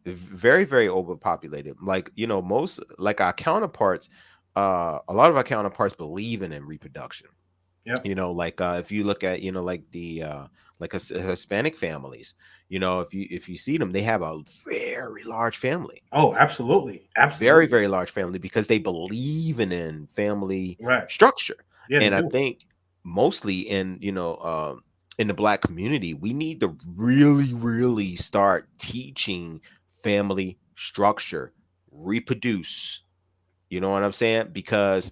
Very, very overpopulated. Like, most, like, our counterparts, a lot of our counterparts believe in reproduction. Yep. Like, if you look at like the like Hispanic families, if you see them, they have a very large family, Oh, absolutely. very, Absolutely. very large family, because they believe in family Right. structure. Yeah, they And I do. think mostly in the black community, we need to really, really start teaching family structure, reproduce. You know what I'm saying? Because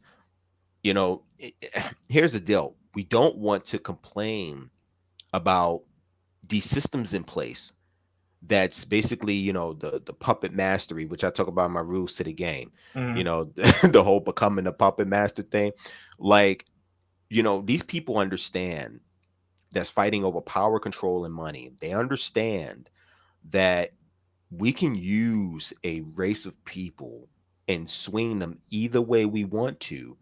here's the deal. We don't want to complain about these systems in place that's basically, the puppet mastery, which I talk about in my rules to the game, Hmm. the whole becoming a puppet master thing. Like, these people understand that's fighting over power, control, and money. They understand that we can use a race of people and swing them either way we want to,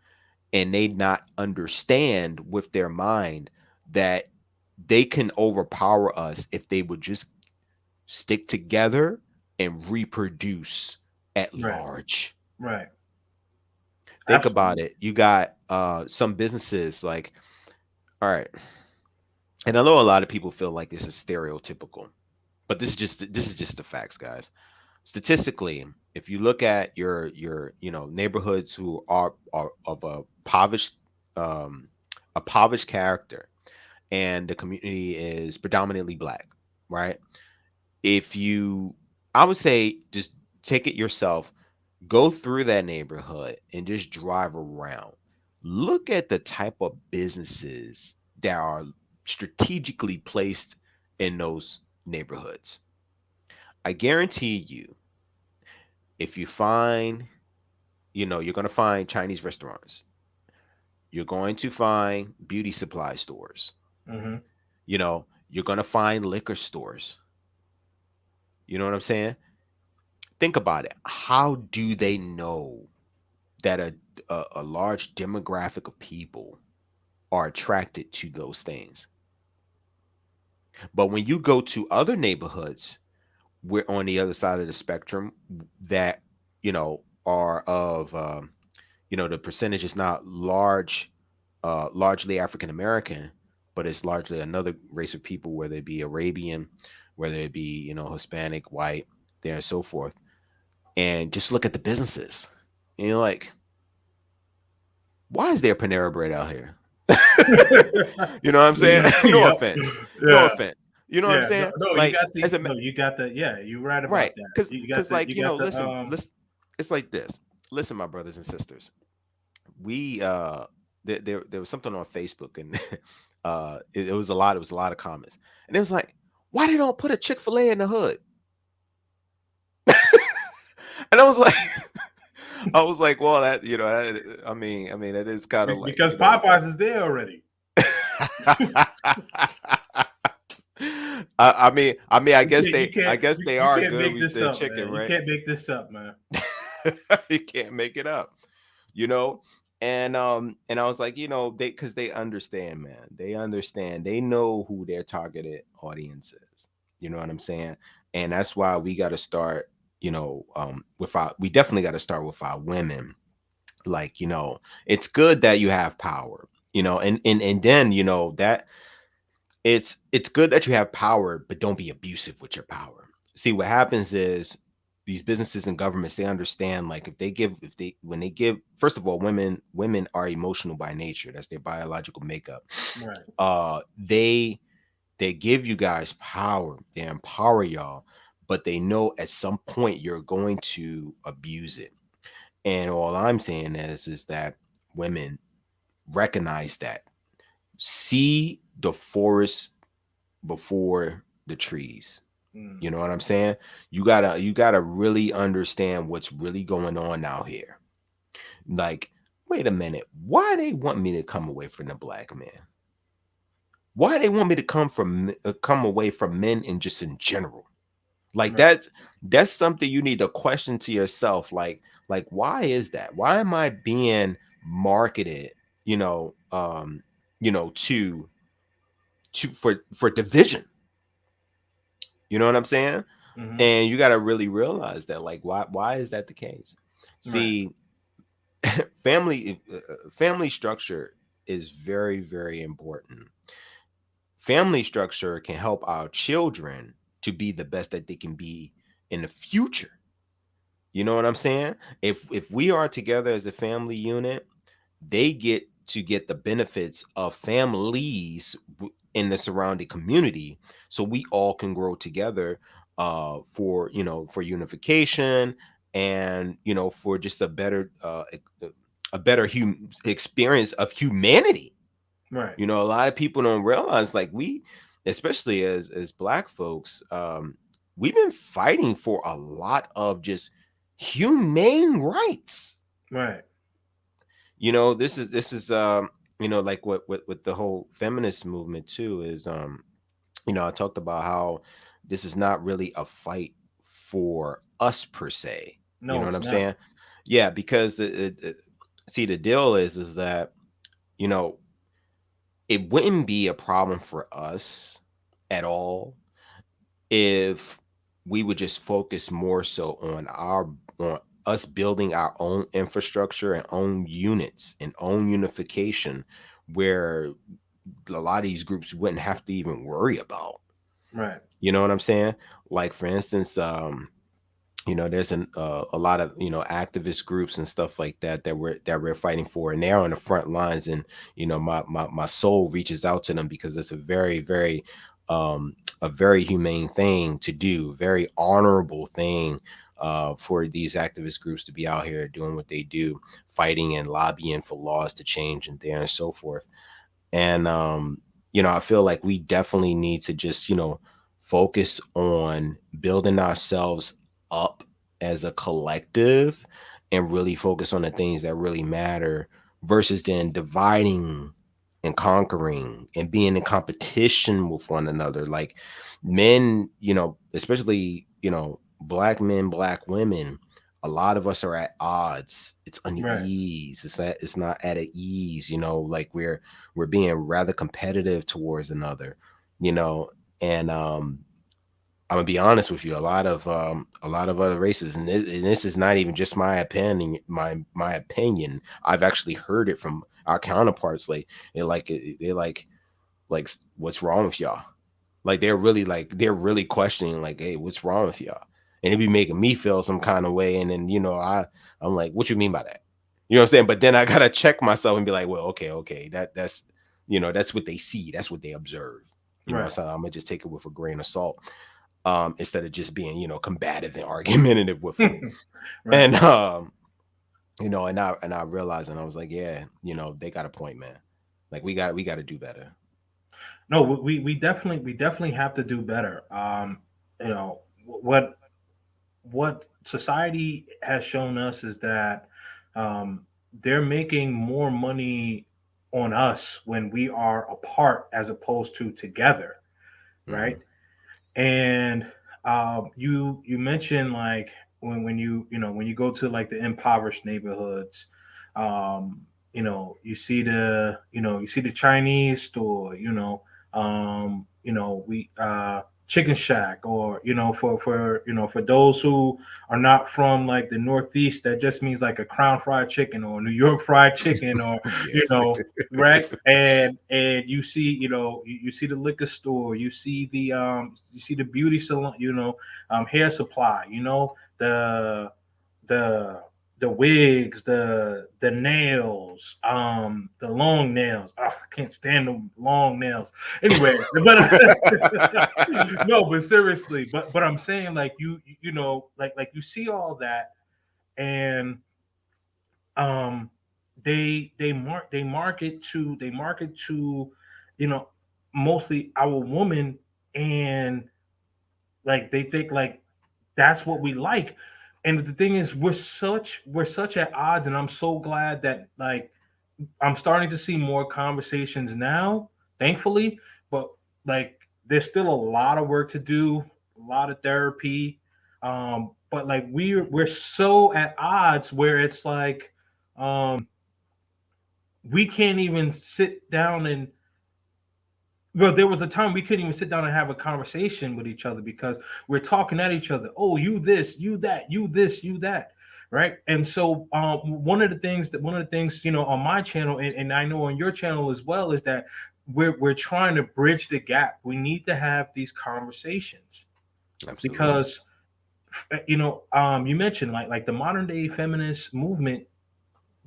and they not understand with their mind that they can overpower us if they would just stick together and reproduce at Right. large. Right. Think about Absolutely. it. You got some businesses like, all right, and I know a lot of people feel like this is stereotypical, but this is just the facts, guys. Statistically, if you look at your neighborhoods who are of um a impoverished character, and the community is predominantly black, right? If you I would say just take it yourself, go through that neighborhood and just drive around. Look at the type of businesses that are strategically placed in those neighborhoods. I guarantee you, if you find, you're going to find Chinese restaurants. You're going to find beauty supply stores. Hmm. You're going to find liquor stores. You know what I'm saying? Think about it. How do they know that a large demographic of people are attracted to those things? But when you go to other neighborhoods, we're on the other side of the spectrum that are of the percentage is not largely African American, but it's largely another race of people, whether it be Arabian, whether it be Hispanic, white, there and so forth. And just look at the businesses. And you're like, why is there Panera Bread out here? You know what I'm saying? No Yep. offense. No Yeah. offense. You know what I'm Yeah. saying? No, you Like got as the a no, you got the yeah, you're right about right, that. because You got because the like listen, um listen. It's like this. Listen, my brothers and sisters. We there was something on Facebook, and it was a lot. It was a lot of comments, and it was like, why they don't put a Chick-fil-A in the hood? And I was like, I was like, well, that I mean, it is kind of like because Popeyes is there already. I guess You can't they you are can't good make with this their up, chicken, man. You right? can't make this up, man. You can't make it up, you know. And I was like, because they understand, man. They understand. They know who their targeted audience is. You know what I'm saying? And that's why we got to start. We definitely got to start with our women. Like, it's good that you have power. And then that it's good that you have power, but don't be abusive with your power. See, what happens is these businesses and governments, they understand, like, when they give, first of all, women are emotional by nature. That's their biological makeup. Right. They give you guys power, they empower y'all, but they know at some point you're going to abuse it. And all I'm saying is that women recognize that. See the forest before the trees. You know what I'm saying? You gotta really understand what's really going on out here. Like, wait a minute, why they want me to come away from the black man? Why they want me to come away from men and just in general? Like, Right. that's something you need to question to yourself. Like, why is that? Why am I being marketed, for division? You know what I'm saying? Mm-hmm. And you got to really realize that, like, why is that the case? Right. See, family structure is very, very important. Family structure can help our children to be the best that they can be in the future. You know what I'm saying? If we are together as a family unit, they get the benefits of families in the surrounding community, so we all can grow together, for unification, and for just a better experience of humanity. Right. A lot of people don't realize, like, we, especially as black folks, we've been fighting for a lot of just humane rights. Right. This is like what the whole feminist movement too is. I talked about how this is not really a fight for us per se. You No, know what it's I'm not. saying? Yeah, because see, the deal is that you know it wouldn't be a problem for us at all if we would just focus more so on us building our own infrastructure and own units and own unification, where a lot of these groups wouldn't have to even worry about. Right. You know what I'm saying? Like, for instance, there's a lot of activist groups and stuff like that we're fighting for, and they're on the front lines. And my soul reaches out to them, because it's um a very humane thing to do, very honorable thing, for these activist groups to be out here doing what they do, fighting and lobbying for laws to change and there and so forth. And I feel like we definitely need to just focus on building ourselves up as a collective, and really focus on the things that really matter, versus then dividing and conquering and being in competition with one another. Like, men, especially black men, black women, a lot of us are at odds. It's Right. unease. It's not at a ease. Like, we're being rather competitive towards another. you know and I'm gonna be honest with you. A lot of other races, and this is not even just my opinion. My opinion. I've actually heard it from our counterparts. They're like, what's wrong with y'all? They're really questioning, like, hey, what's wrong with y'all? And it'd be making me feel some kind of way. And then I'm like, what you mean by that? You know what I'm saying? But then I gotta check myself and be like, well, okay, that's that's what they see, that's what they observe. Right. So I'm gonna just take it with a grain of salt, instead of just being, combative and argumentative with them. Right. And and I realized, and I was like, yeah, they got a point, man. Like we got to do better. No, we definitely have to do better. You know what society has shown us is that um, they're making more money on us when we are apart as opposed to together, Hmm. right? And you mentioned like when when you go to like the impoverished neighborhoods, um, you see the Chinese store, we Chicken Shack, or for those who are not from like the Northeast, that just means like a Crown Fried Chicken or New York Fried Chicken, or Yeah. you know right. And you see, you see the liquor store, you see the beauty salon, hair supply, the the wigs, the nails, the long nails. Ugh, I can't stand the long nails. Anyway, but no, but seriously, but I'm saying, like, like you see all that. And um they market to, you know mostly our woman. And like they think like that's what we like. And the thing is, we're such at odds. And I'm so glad that, like, I'm starting to see more conversations now, thankfully. But like, there's still a lot of work to do, a lot of therapy. But like, we're so at odds where it's like, we can't even sit down and, well, there was a time we couldn't even sit down and have a conversation with each other because we're talking at each other. Oh, you this, you that, you this, you that, right? And so, one of the things, on my channel, and I know on your channel as well, is that we're trying to bridge the gap. We need to have these conversations Absolutely. because, you mentioned like the modern day feminist movement.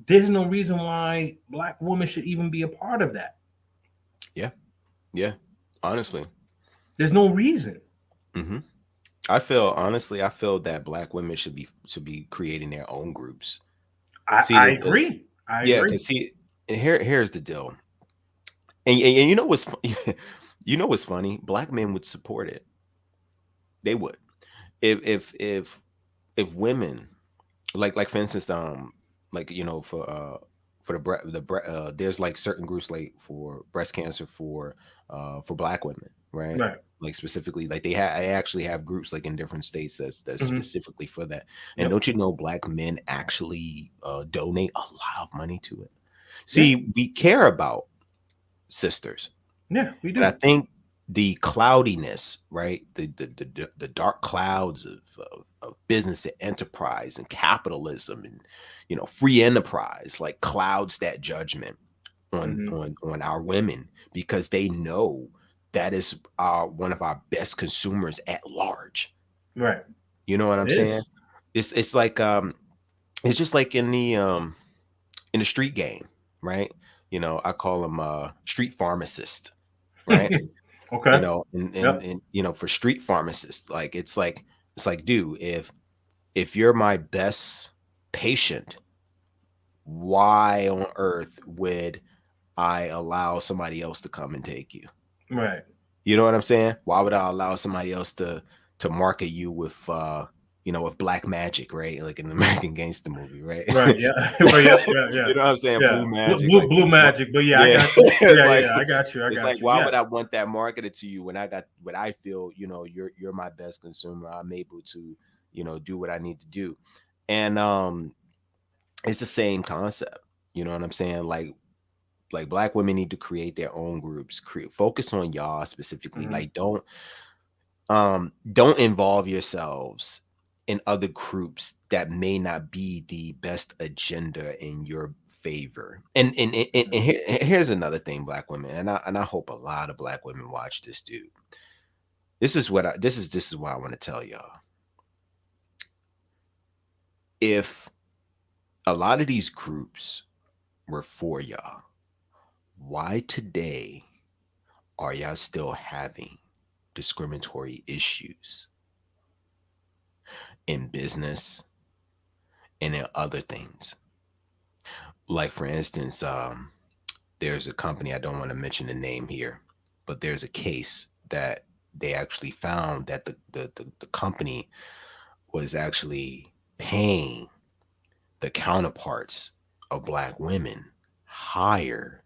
There's no reason why Black women should even be a part of that. Yeah. Yeah. Honestly. There's no reason. Hmm. I feel that Black women should be creating their own groups. See I the agree. I Yeah, agree. because here's the deal. And you know what's you know what's funny? Black men would support it. They would. If women, like for instance, like, for there's like certain groups, like for breast cancer, for Black women, right? Right. Like specifically, like they actually have groups like in different states that's Hmm. specifically for that. And Yep. don't you know, Black men actually donate a lot of money to it. Yeah. See, we care about sisters, Yeah. We but I do. think the cloudiness, right? The dark clouds of business and enterprise and capitalism and, free enterprise, like, clouds that judgment on Hmm. on our women, because they know that is one of our best consumers at large. Right. You know what I'm It saying? is. It's like, it's just like in the street game, right? I call them street pharmacist, right? Okay. Yep. For street pharmacists, like, it's like, dude, if you're my best patient, why on earth would I allow somebody else to come and take you? Right. You know what I'm saying? Why would I allow somebody else to market you with with black magic, right? Like in the American Gangster movie, right? Right. Yeah. Right. Yep. Yeah. Yeah. You know what I'm saying? Yeah. Blue Blue, magic, blue, like, blue magic. But yeah, I yeah. got you. it's Yeah. like Yeah. I got you. I it's like, got you. why Yeah. would I want that marketed to you when I got what I feel, you're my best consumer. I'm able to, do what I need to do. And it's the same concept. You know what I'm saying? Like black women need to create their own groups, focus on y'all specifically. Hmm. Like, don't Don't involve yourselves in other groups that may not be the best agenda in your favor. And here's another thing, black women, and I hope a lot of black women watch this, dude. This is what this is what I want to tell y'all. If a lot of these groups were for y'all, why today are y'all still having discriminatory issues in business and in other things? Like, for instance, there's a company, I don't want to mention the name here, but there's a case that they actually found that the company was actually paying the counterparts of black women higher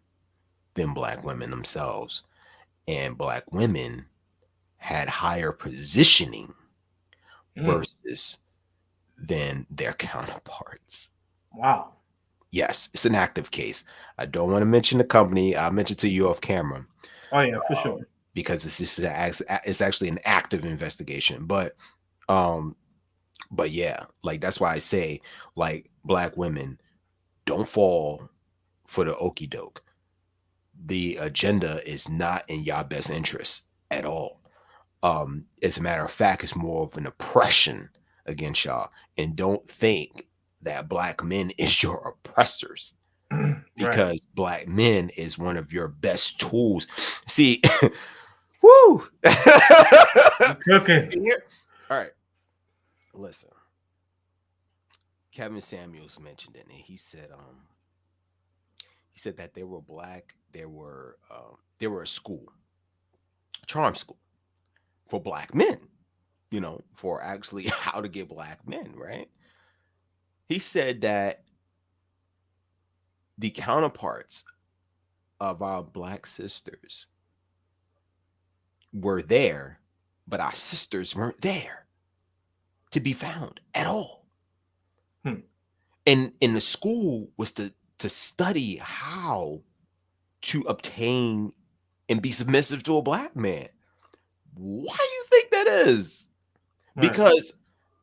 than black women themselves. And black women had higher positioning versus than their counterparts. Wow. Yes, it's an active case. I don't want to mention the company. I'll mention to you off camera. Oh yeah, for sure. Because it's just it's actually an active investigation. But yeah, like that's why I say, like, black women, don't fall for the okie doke. The agenda is not in y'all best interest at all. As a matter of fact, it's more of an oppression against y'all. And don't think that black men is your oppressors, because black men is one of your best tools. See, woo! Cooking. All right. Listen. Kevin Samuels mentioned it, and he said that they were black, they were a school, charm school for black men, for actually how to get black men, right? He said that the counterparts of our black sisters were there, but our sisters weren't there to be found at all. And the school was to study how to obtain and be submissive to a black man. Why do you think that is? Right. Because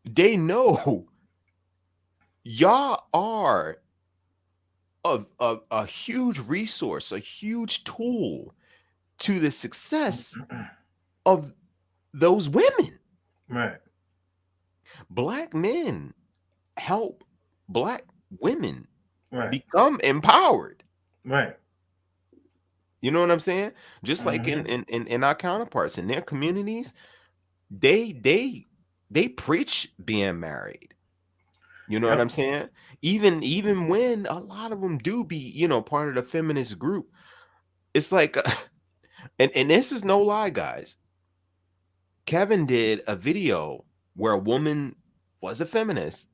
they know y'all are a huge resource, a huge tool to the success of those women. Right. Black men help black women become empowered. Right. You know what I'm saying? Just like in our counterparts in their communities, they preach being married. You know what I'm saying? Even when a lot of them do be, part of the feminist group, it's like, and this is no lie, guys. Kevin did a video where a woman was a feminist,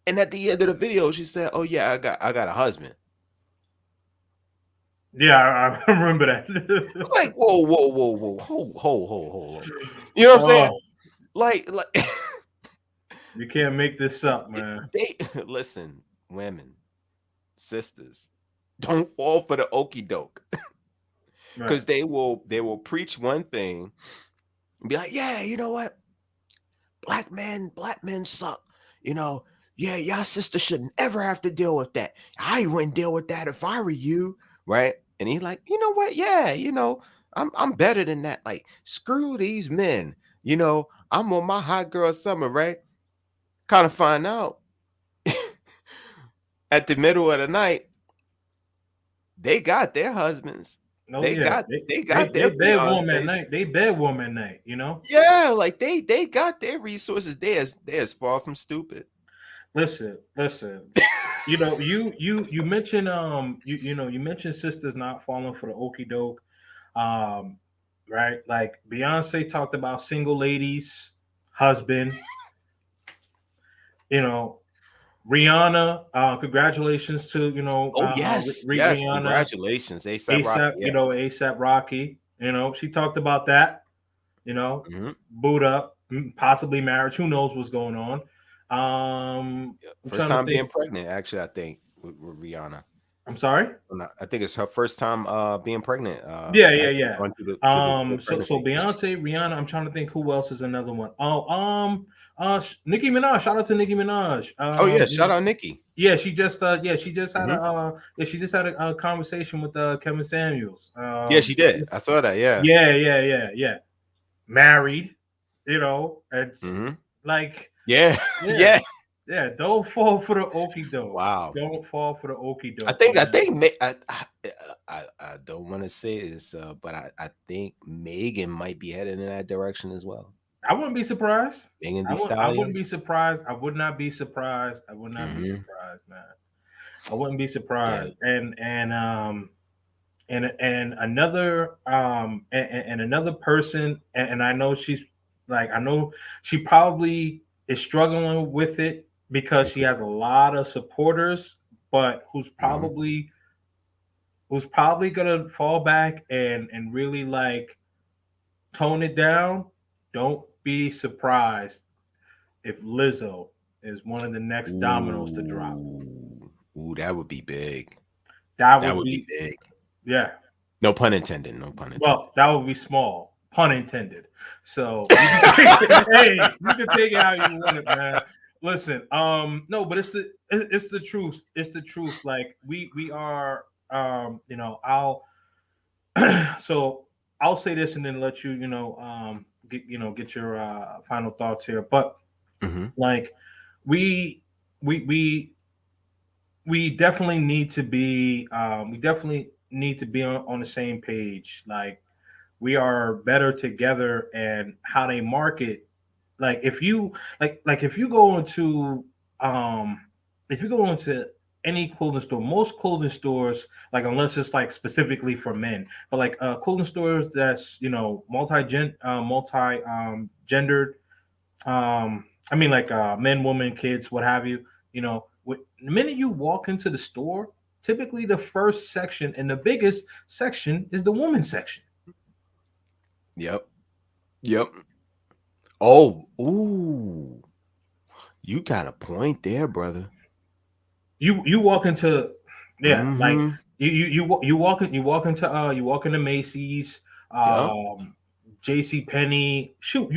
and at the end of the video, she said, "Oh yeah, I got a husband." Yeah, I remember that. Like, whoa, hold. You know what I'm saying? Like, you can't make this up, man. Listen, women, sisters, don't fall for the okie doke, because they will preach one thing and be like, yeah, you know what? Black men suck. Yeah, y'all sister shouldn't ever have to deal with that. I wouldn't deal with that if I were you, right? And he's like, you know what? Yeah, I'm better than that. Like, screw these men. I'm on my hot girl summer, right? Kind of find out at the middle of the night, they got their husbands. They got their bed warm at night. They bed warm at night, Yeah, like they got their resources. They're as far from stupid. Listen. You mentioned you mentioned sisters not falling for the okie doke. Right? Like Beyonce talked about single ladies, husband. Rihanna, congratulations to yes, Rihanna, congratulations, ASAP Rocky, yeah. ASAP Rocky. She talked about that. Boot up, possibly marriage. Who knows what's going on? First time being pregnant, actually, I think with Rihanna. I'm sorry. I think it's her first time being pregnant. Yeah, yeah, Actually yeah. going through the So pregnancy. Beyonce, Rihanna. I'm trying to think who else is another one. Nicki Minaj. Shout out to Nicki Minaj. Oh yeah, shout out Nikki. Yeah, she just had Hmm. a conversation with Kevin Samuels. Yeah, she did. I saw that. Yeah. Yeah. Married, and Hmm. like, Yeah. yeah, Yeah. yeah. Don't fall for the okie doke. Wow. Don't fall for the okie I doke, think I man. think I don't want to say this, but I think Megan might be headed in that direction as well. I wouldn't be surprised. Megan Thee I wouldn't Stallion. be surprised. I would not be surprised. I would not be Hmm. surprised, man. I wouldn't be Yeah. surprised. And another and another person, and I know she's like, I know she probably is struggling with it because she has a lot of supporters, but Hmm. who's probably gonna fall back and really like tone it down. Don't be surprised if Lizzo is one of the next dominoes to drop. Ooh, that would be big. That That would would be be, big. yeah. No pun intended. No pun intended. Well, that would be small, pun intended. So you can take it, hey, you can take it how you want it, man. Listen, no, but it's the truth. It's the truth. Like we are, I'll so I'll say this and then let you, get your final thoughts here. But Hmm. like we we we we definitely need to be on the same page. Like we are better together, and how they market, like if you go into um if you go into any clothing store, most clothing stores, like unless it's like specifically for men, but like clothing stores that's multi gendered, I mean like men, women, kids, what have you, the minute you walk into the store, typically the first section and the biggest section is the women's section. Yep. Yep. Oh, ooh, you got a point there, brother. You walk into, yeah, like Hmm. you walk into Macy's, Yep. JC Penney. Shoot, Yeah.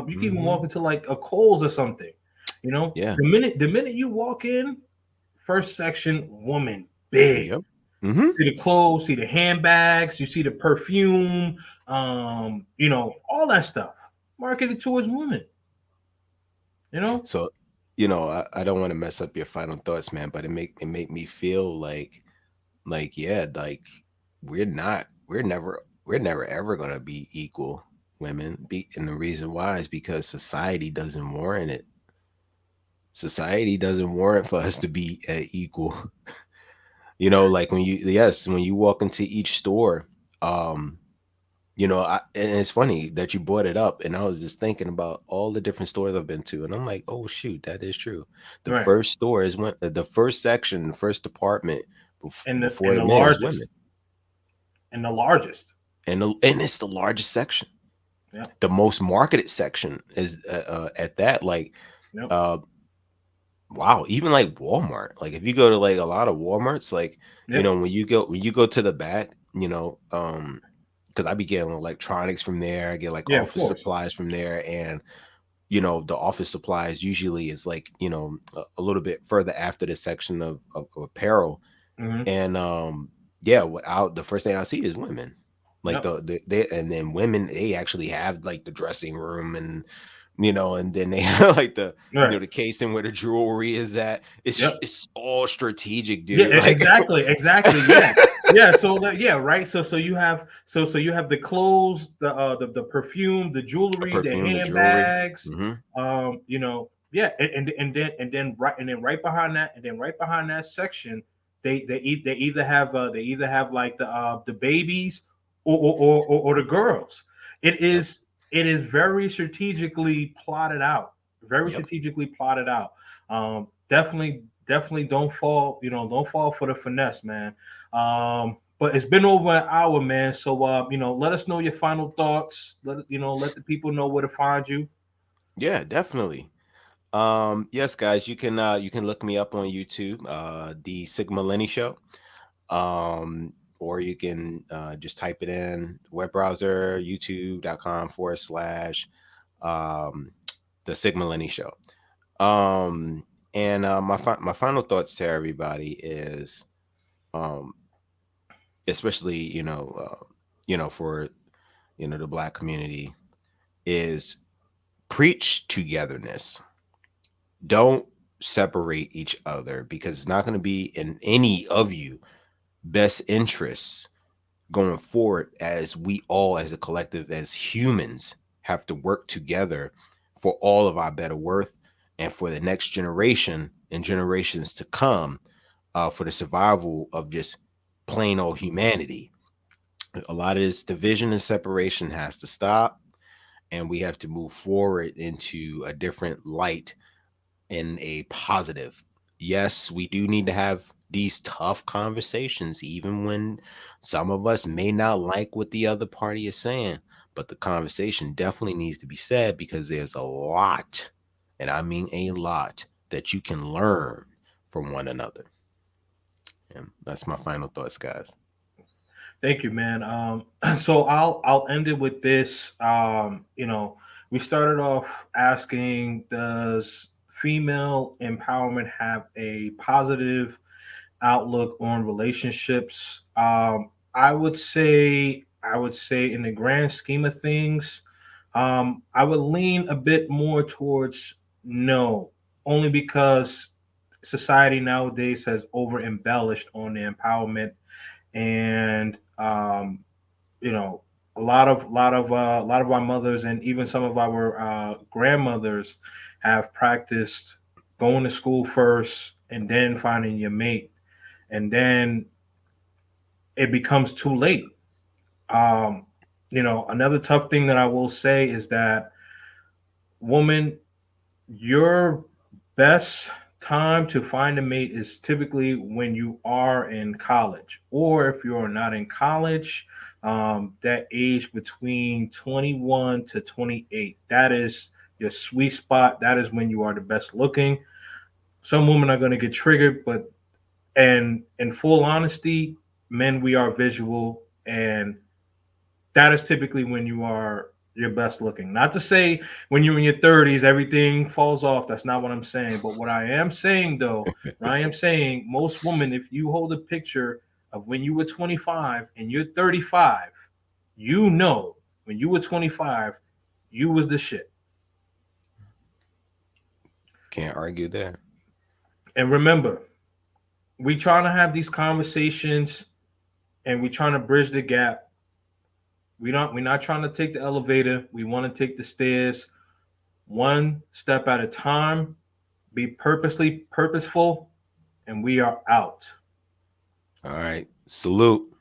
you can even Hmm. walk into like a Kohl's or something. Yeah. The minute you walk in, first section, woman, big. Yep. Hmm. See the clothes, see the handbags, you see the perfume, all that stuff marketed towards women. You know, So, I don't want to mess up your final thoughts, man, but it make me feel like yeah, like we're never ever gonna be equal women. And the reason why is because society doesn't warrant it. Society doesn't warrant for us to be equal. Like when you walk into each store, um, and it's funny that you brought it up, and I was just thinking about all the different stores I've been to, and I'm like, oh shoot, that is true. The right? first store is the first section, the first department And the before the men is women, largest. and it's the largest section, Yeah. the most marketed section is at that. Like, Yep. uh, wow, even like Walmart. Like if you go to like a lot of Walmarts, like Yeah. when you go to the back, because I be getting electronics from there, I get like Yeah. Of office course. supplies from there, and the office supplies usually is like a little bit further after the section of apparel, Hmm. and yeah, the first thing I see is women. Like Yep. and then women, they actually have like the dressing room, and then they have like Right. the casing where the jewelry is at. It's Yep. it's all strategic, Yeah. dude. Like Exactly. Yeah. Yeah. So that, yeah. Right. So you have the clothes, the perfume, the a jewelry, the perfume, the jewelry. handbags. Hmm. Yeah. And then right behind that section, they either have like the babies or the girls. It Yep. is it is very strategically plotted out. Very Yep. strategically plotted out. Definitely don't fall for the finesse, man. But it's been over an hour, man. So let us know your final thoughts. Let the people know where to find you. Yeah, definitely. Yes, guys, you can look me up on YouTube, the Sigma Lenny Show. Or you can just type it in the web browser, youtube.com/, um, the Sigma Lenny Show. Um, and my final thoughts to everybody is, um, especially for the Black community, is preach togetherness. Don't separate each other, because it's not going to be in any of you best interests going forward, as we all as a collective, as humans, have to work together for all of our better worth, and for the next generation and generations to come, for the survival of just plain old humanity. A lot of this division and separation has to stop, and we have to move forward into a different light, in a positive. Yes, we do need to have these tough conversations, even when some of us may not like what the other party is saying. But the conversation definitely needs to be said, because there's a lot, and I mean a lot, that you can learn from one another. And that's my final thoughts, guys. Thank you, man. So I'll end it with this. We started off asking, does female empowerment have a positive outlook on relationships? I would say in the grand scheme of things, I would lean a bit more towards no, only because society nowadays has over embellished on the empowerment, and you know a lot of our mothers and even some of our grandmothers have practiced going to school first and then finding your mate, and then it becomes too late. Another tough thing that I will say is that, woman, your best time to find a mate is typically when you are in college, or if you're not in college, that age between 21 to 28. That is your sweet spot. That is when you are the best looking. Some women are going to get triggered, but and in full honesty, men, we are visual, and that is typically when you are your best looking. Not to say when you're in your 30s, everything falls off. That's not what I'm saying. But what I am saying, though, what I am saying, most women, if you hold a picture of when you were 25 and you're 35, you know when you were 25, you was the shit. Can't argue there. And remember, we trying to have these conversations and we trying to bridge the gap. We're not trying to take the elevator. We want to take the stairs one step at a time. Be purposeful, and we are out. All right. Salute.